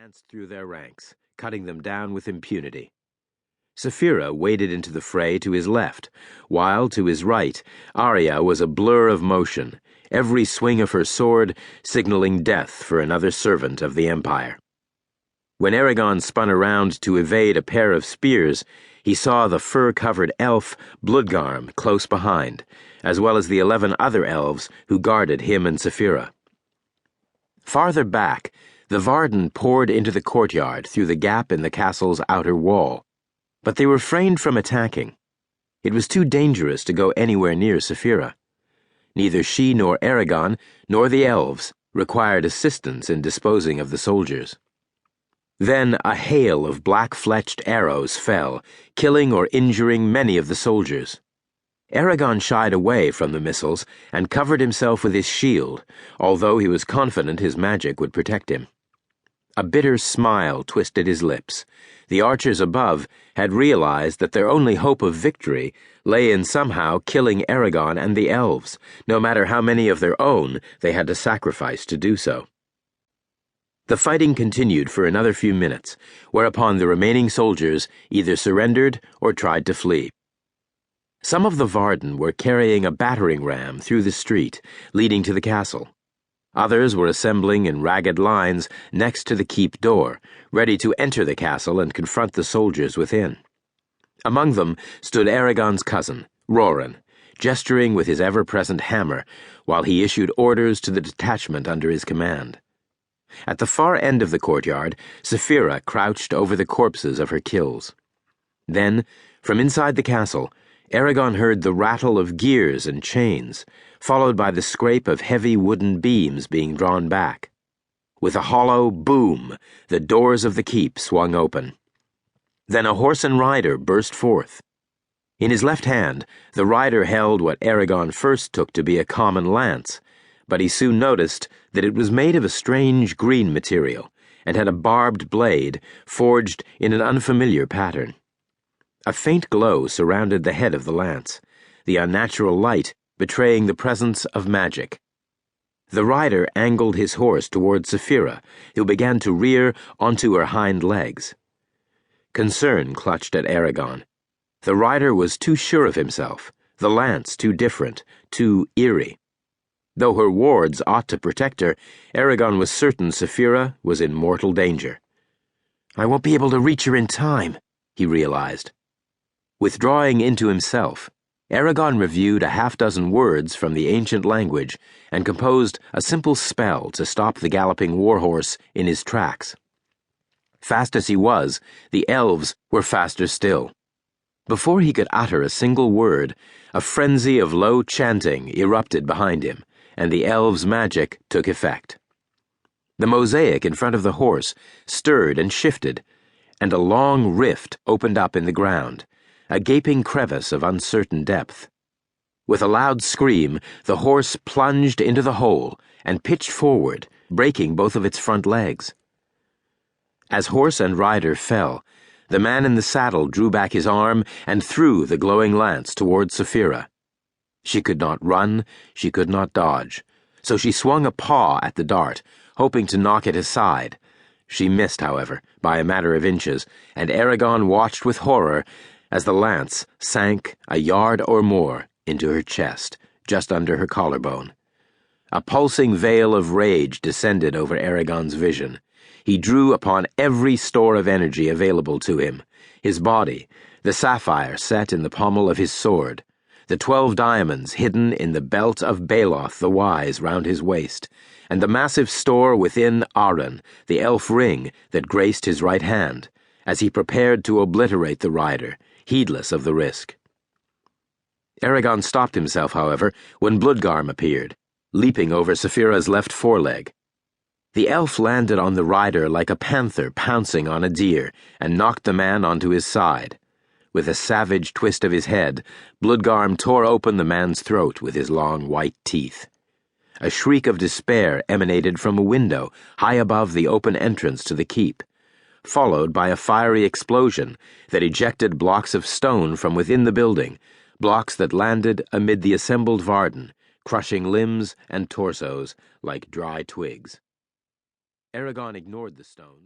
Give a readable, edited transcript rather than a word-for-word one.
advanced through their ranks, cutting them down with impunity. Saphira waded into the fray to his left, while to his right, Arya was a blur of motion, every swing of her sword signaling death for another servant of the Empire. When Eragon spun around to evade a pair of spears, he saw the fur-covered elf Bloodgarm close behind, as well as the 11 other elves who guarded him and Saphira. Farther back, the Varden poured into the courtyard through the gap in the castle's outer wall, but they refrained from attacking. It was too dangerous to go anywhere near Saphira. Neither she nor Eragon, nor the elves, required assistance in disposing of the soldiers. Then a hail of black-fletched arrows fell, killing or injuring many of the soldiers. Eragon shied away from the missiles and covered himself with his shield, although he was confident his magic would protect him. A bitter smile twisted his lips. The archers above had realized that their only hope of victory lay in somehow killing Eragon and the elves, no matter how many of their own they had to sacrifice to do so. The fighting continued for another few minutes, whereupon the remaining soldiers either surrendered or tried to flee. Some of the Varden were carrying a battering ram through the street, leading to the castle. Others were assembling in ragged lines next to the keep door, ready to enter the castle and confront the soldiers within. Among them stood Eragon's cousin, Roran, gesturing with his ever-present hammer while he issued orders to the detachment under his command. At the far end of the courtyard, Saphira crouched over the corpses of her kills. Then, from inside the castle, Eragon heard the rattle of gears and chains, followed by the scrape of heavy wooden beams being drawn back. With a hollow boom, the doors of the keep swung open. Then a horse and rider burst forth. In his left hand, the rider held what Eragon first took to be a common lance, but he soon noticed that it was made of a strange green material and had a barbed blade forged in an unfamiliar pattern. A faint glow surrounded the head of the lance, the unnatural light betraying the presence of magic. The rider angled his horse toward Saphira, who began to rear onto her hind legs. Concern clutched at Eragon. The rider was too sure of himself, the lance too different, too eerie. Though her wards ought to protect her, Eragon was certain Saphira was in mortal danger. "I won't be able to reach her in time," he realized. Withdrawing into himself, Eragon reviewed a half-dozen words from the ancient language and composed a simple spell to stop the galloping warhorse in his tracks. Fast as he was, the elves were faster still. Before he could utter a single word, a frenzy of low chanting erupted behind him, and the elves' magic took effect. The mosaic in front of the horse stirred and shifted, and a long rift opened up in the ground, a gaping crevice of uncertain depth. With a loud scream, the horse plunged into the hole and pitched forward, breaking both of its front legs. As horse and rider fell, the man in the saddle drew back his arm and threw the glowing lance toward Saphira. She could not run, she could not dodge, so she swung a paw at the dart, hoping to knock it aside. She missed, however, by a matter of inches, and Eragon watched with horror as the lance sank a yard or more into her chest, just under her collarbone. A pulsing veil of rage descended over Eragon's vision. He drew upon every store of energy available to him, his body, the sapphire set in the pommel of his sword, the 12 diamonds hidden in the belt of Baloth the Wise round his waist, and the massive store within Aran, the elf ring that graced his right hand, as he prepared to obliterate the rider, heedless of the risk. Eragon stopped himself, however, when Bloodgarm appeared, leaping over Saphira's left foreleg. The elf landed on the rider like a panther pouncing on a deer and knocked the man onto his side. With a savage twist of his head, Bloodgarm tore open the man's throat with his long white teeth. A shriek of despair emanated from a window high above the open entrance to the keep, followed by a fiery explosion that ejected blocks of stone from within the building, blocks that landed amid the assembled Varden, crushing limbs and torsos like dry twigs. Eragon ignored the stones.